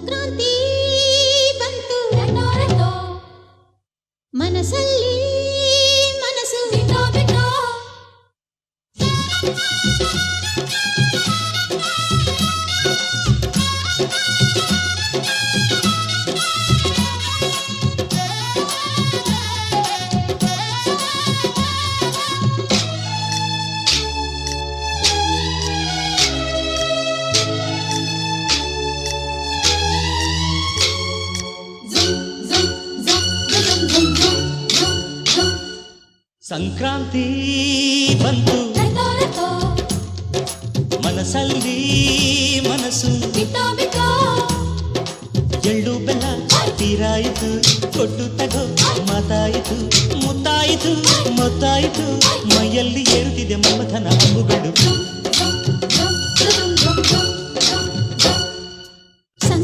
ಸಂಕ್ರಾಂತಿ ಬಂತು ಮನಸ್ಸಲ್ಲಿ ಮನಸ್ಸು ಬಿಟ್ಟೋ ಬಿಟ್ಟೋ ಸಂಕ್ರಾಂತಿ ಬಂತು ಮನಸ್ಸಲ್ಲಿ ಮನಸ್ಸು ಬಿಟ್ಟೋ ಬಿಟ್ಟೋ ಎಳ್ಳು ಬೆಲ್ಲ ತೀರಾಯಿತು ಕೊಟ್ಟು ತಗೋ ಮಾತಾಯಿತು ಮುತ್ತಾಯಿತು ಮೊತ್ತಾಯಿತು ಮೈಯಲ್ಲಿ ಏರುತ್ತಿದೆ ಮಮಥನ ಅಂಬುಗಳು